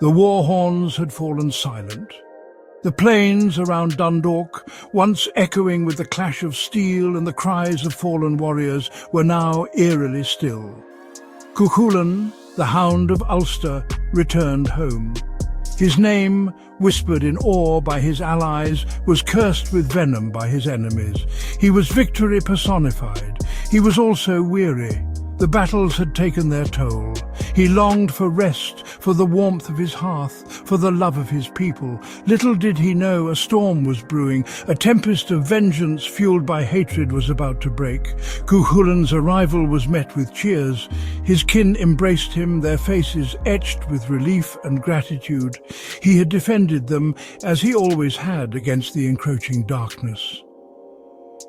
The war horns had fallen silent. The plains around Dundalk, once echoing with the clash of steel and the cries of fallen warriors, were now eerily still. Chulainn, the Hound of Ulster, returned home. His name, whispered in awe by his allies, was cursed with venom by his enemies. He was victory personified. He was also weary. The battles had taken their toll. He longed for rest, for the warmth of his hearth, for the love of his people. Little did he know a storm was brewing. A tempest of vengeance fueled by hatred was about to break. Chulainn's arrival was met with cheers. His kin embraced him, their faces etched with relief and gratitude. He had defended them, as he always had, against the encroaching darkness.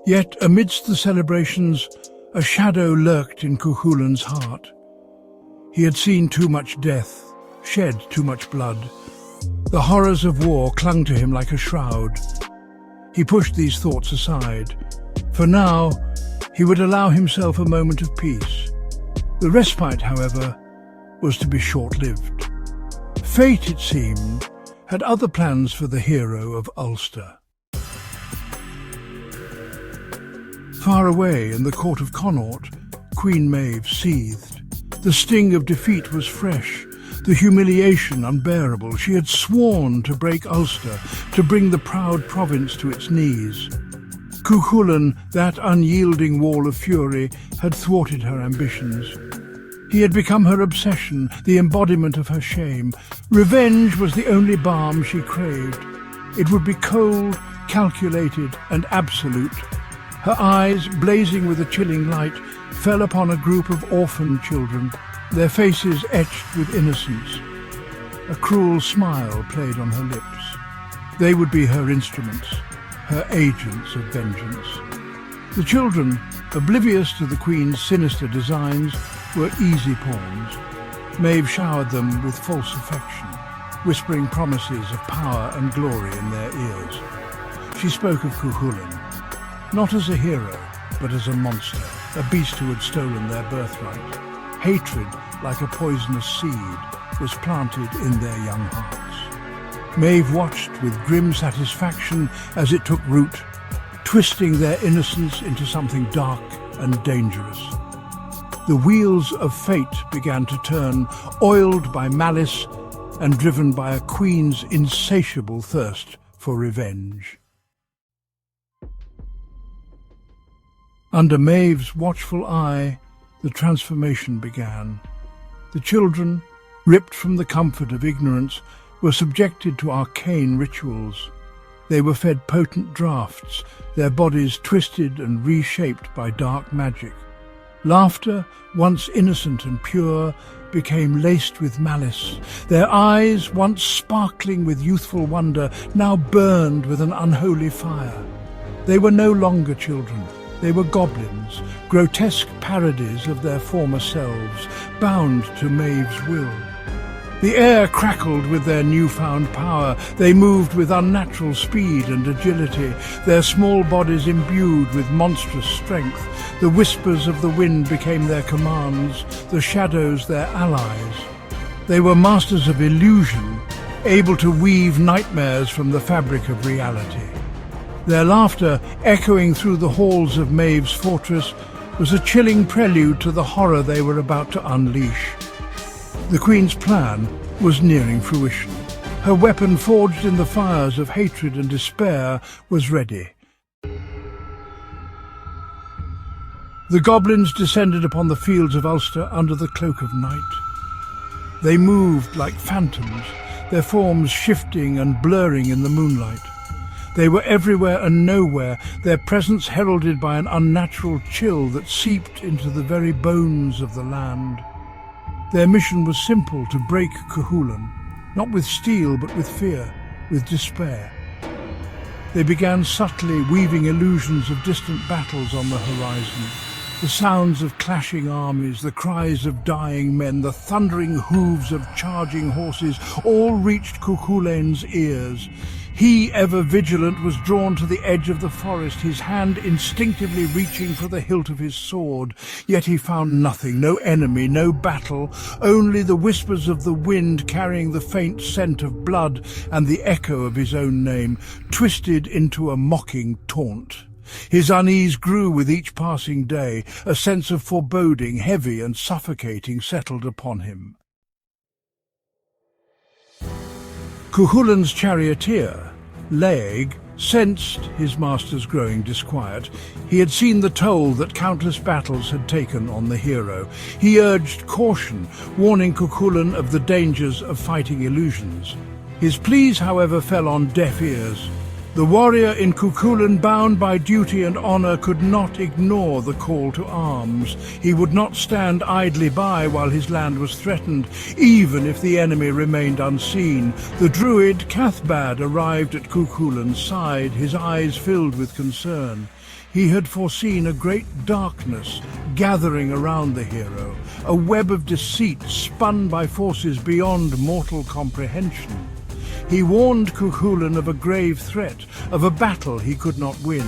Yet, amidst the celebrations, a shadow lurked in Chulainn's heart. He had seen too much death, shed too much blood. The horrors of war clung to him like a shroud. He pushed these thoughts aside. For now, he would allow himself a moment of peace. The respite, however, was to be short-lived. Fate, it seemed, had other plans for the hero of Ulster. Far away in the court of Connaught, Queen Maeve seethed. The sting of defeat was fresh, the humiliation unbearable. She had sworn to break Ulster, to bring the proud province to its knees. Chulainn, that unyielding wall of fury, had thwarted her ambitions. He had become her obsession, the embodiment of her shame. Revenge was the only balm she craved. It would be cold, calculated, and absolute. Her eyes, blazing with a chilling light, fell upon a group of orphan children, their faces etched with innocence. A cruel smile played on her lips. They would be her instruments, her agents of vengeance. The children, oblivious to the Queen's sinister designs, were easy pawns. Maeve showered them with false affection, whispering promises of power and glory in their ears. She spoke of Chulainn, not as a hero, but as a monster, a beast who had stolen their birthright. Hatred, like a poisonous seed, was planted in their young hearts. Maeve watched with grim satisfaction as it took root, twisting their innocence into something dark and dangerous. The wheels of fate began to turn, oiled by malice and driven by a queen's insatiable thirst for revenge. Under Maeve's watchful eye, the transformation began. The children, ripped from the comfort of ignorance, were subjected to arcane rituals. They were fed potent draughts, their bodies twisted and reshaped by dark magic. Laughter, once innocent and pure, became laced with malice. Their eyes, once sparkling with youthful wonder, now burned with an unholy fire. They were no longer children. They were goblins, grotesque parodies of their former selves, bound to Maeve's will. The air crackled with their newfound power. They moved with unnatural speed and agility, their small bodies imbued with monstrous strength. The whispers of the wind became their commands, the shadows their allies. They were masters of illusion, able to weave nightmares from the fabric of reality. Their laughter, echoing through the halls of Maeve's fortress, was a chilling prelude to the horror they were about to unleash. The Queen's plan was nearing fruition. Her weapon, forged in the fires of hatred and despair, was ready. The goblins descended upon the fields of Ulster under the cloak of night. They moved like phantoms, their forms shifting and blurring in the moonlight. They were everywhere and nowhere, their presence heralded by an unnatural chill that seeped into the very bones of the land. Their mission was simple: to break Chulainn, not with steel but with fear, with despair. They began subtly weaving illusions of distant battles on the horizon. The sounds of clashing armies, the cries of dying men, the thundering hooves of charging horses, all reached Cuchulainn's ears. He, ever vigilant, was drawn to the edge of the forest, his hand instinctively reaching for the hilt of his sword. Yet he found nothing, no enemy, no battle, only the whispers of the wind carrying the faint scent of blood and the echo of his own name, twisted into a mocking taunt. His unease grew with each passing day. A sense of foreboding, heavy and suffocating, settled upon him. Cuchulainn's charioteer, Éire, sensed his master's growing disquiet. He had seen the toll that countless battles had taken on the hero. He urged caution, warning Cuchulainn of the dangers of fighting illusions. His pleas, however, fell on deaf ears. The warrior in Cuchulainn, bound by duty and honour, could not ignore the call to arms. He would not stand idly by while his land was threatened, even if the enemy remained unseen. The druid Cathbad arrived at Cuchulainn's side, his eyes filled with concern. He had foreseen a great darkness gathering around the hero, a web of deceit spun by forces beyond mortal comprehension. He warned Cuchulainn of a grave threat, of a battle he could not win.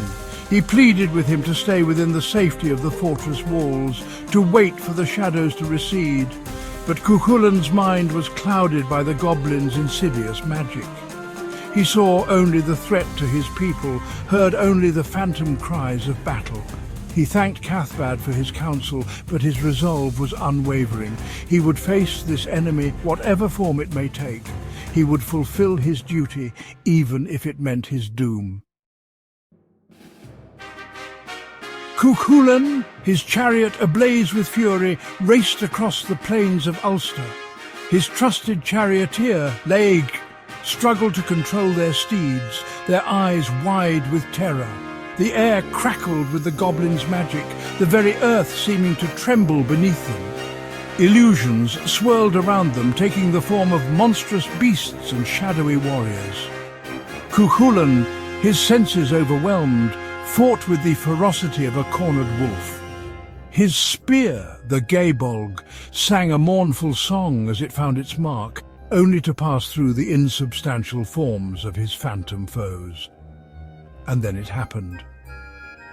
He pleaded with him to stay within the safety of the fortress walls, to wait for the shadows to recede. But Cuchulainn's mind was clouded by the goblin's insidious magic. He saw only the threat to his people, heard only the phantom cries of battle. He thanked Cathbad for his counsel, but his resolve was unwavering. He would face this enemy, whatever form it may take. He would fulfill his duty, even if it meant his doom. Cuchulainn, his chariot ablaze with fury, raced across the plains of Ulster. His trusted charioteer, Éire, struggled to control their steeds, their eyes wide with terror. The air crackled with the goblin's magic, the very earth seeming to tremble beneath them. Illusions swirled around them, taking the form of monstrous beasts and shadowy warriors. Cuchulainn, his senses overwhelmed, fought with the ferocity of a cornered wolf. His spear, the Gaybolg, sang a mournful song as it found its mark, only to pass through the insubstantial forms of his phantom foes. And then it happened.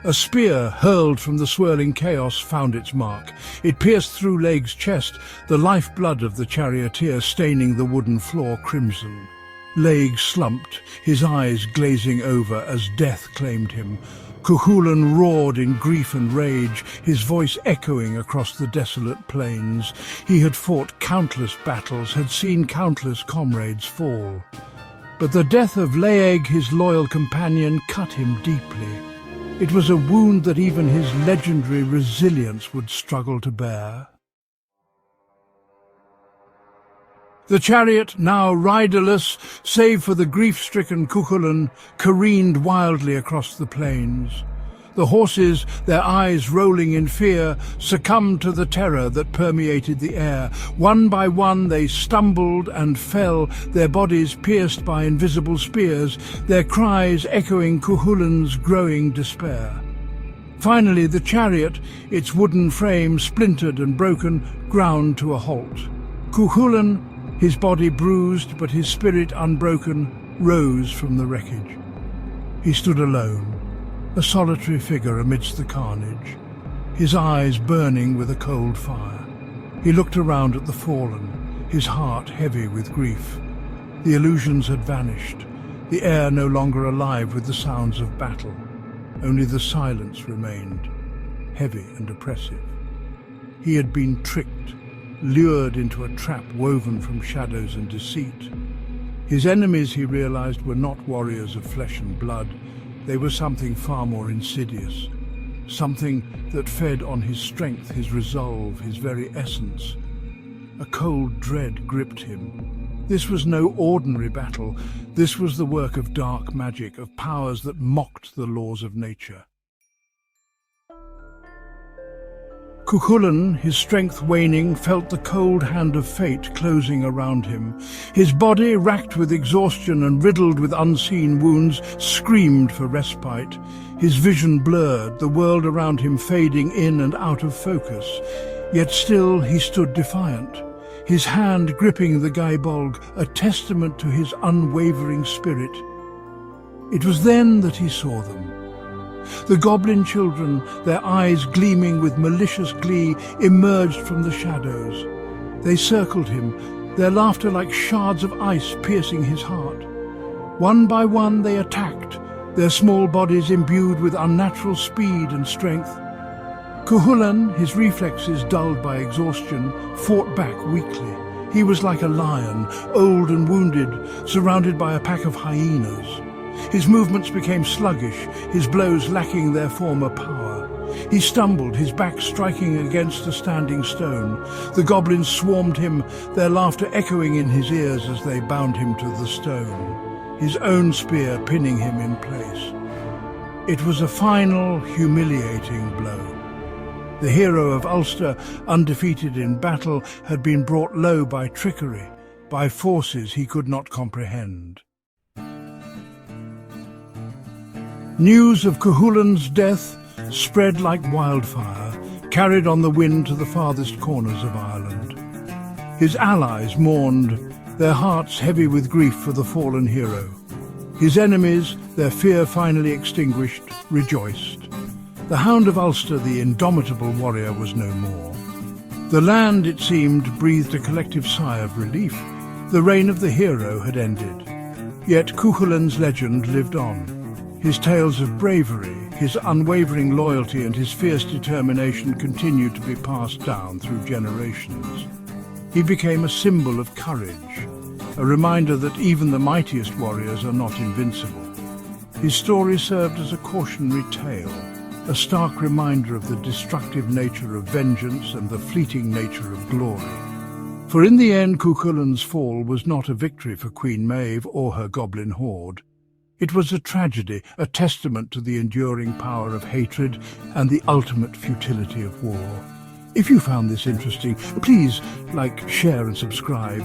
A spear hurled from the swirling chaos found its mark. It pierced through Éire's chest, the lifeblood of the charioteer staining the wooden floor crimson. Éire slumped, his eyes glazing over as death claimed him. Cuchulainn roared in grief and rage, his voice echoing across the desolate plains. He had fought countless battles, had seen countless comrades fall. But the death of Éire, his loyal companion, cut him deeply. It was a wound that even his legendary resilience would struggle to bear. The chariot, now riderless, save for the grief-stricken Cuchulainn, careened wildly across the plains. The horses, their eyes rolling in fear, succumbed to the terror that permeated the air. One by one they stumbled and fell, their bodies pierced by invisible spears, their cries echoing Cuchulainn's growing despair. Finally the chariot, its wooden frame splintered and broken, ground to a halt. Cuchulainn, his body bruised but his spirit unbroken, rose from the wreckage. He stood alone, a solitary figure amidst the carnage, his eyes burning with a cold fire. He looked around at the fallen, his heart heavy with grief. The illusions had vanished, the air no longer alive with the sounds of battle. Only the silence remained, heavy and oppressive. He had been tricked, lured into a trap woven from shadows and deceit. His enemies, he realized, were not warriors of flesh and blood. They were something far more insidious, something that fed on his strength, his resolve, his very essence. A cold dread gripped him. This was no ordinary battle. This was the work of dark magic, of powers that mocked the laws of nature. Cuchulainn, his strength waning, felt the cold hand of fate closing around him. His body, racked with exhaustion and riddled with unseen wounds, screamed for respite. His vision blurred, the world around him fading in and out of focus. Yet still he stood defiant, his hand gripping the gaibolg, a testament to his unwavering spirit. It was then that he saw them. The goblin children, their eyes gleaming with malicious glee, emerged from the shadows. They circled him, their laughter like shards of ice piercing his heart. One by one they attacked, their small bodies imbued with unnatural speed and strength. Cuchulainn, his reflexes dulled by exhaustion, fought back weakly. He was like a lion, old and wounded, surrounded by a pack of hyenas. His movements became sluggish, his blows lacking their former power. He stumbled, his back striking against a standing stone. The goblins swarmed him, their laughter echoing in his ears as they bound him to the stone, his own spear pinning him in place. It was a final, humiliating blow. The hero of Ulster, undefeated in battle, had been brought low by trickery, by forces he could not comprehend. News of Cuchulainn's death spread like wildfire, carried on the wind to the farthest corners of Ireland. His allies mourned, their hearts heavy with grief for the fallen hero. His enemies, their fear finally extinguished, rejoiced. The Hound of Ulster, the indomitable warrior, was no more. The land, it seemed, breathed a collective sigh of relief. The reign of the hero had ended. Yet Cuchulainn's legend lived on. His tales of bravery, his unwavering loyalty and his fierce determination continued to be passed down through generations. He became a symbol of courage, a reminder that even the mightiest warriors are not invincible. His story served as a cautionary tale, a stark reminder of the destructive nature of vengeance and the fleeting nature of glory. For in the end, Cuchulainn's fall was not a victory for Queen Maeve or her goblin horde. It was a tragedy, a testament to the enduring power of hatred and the ultimate futility of war. If you found this interesting, please like, share and subscribe.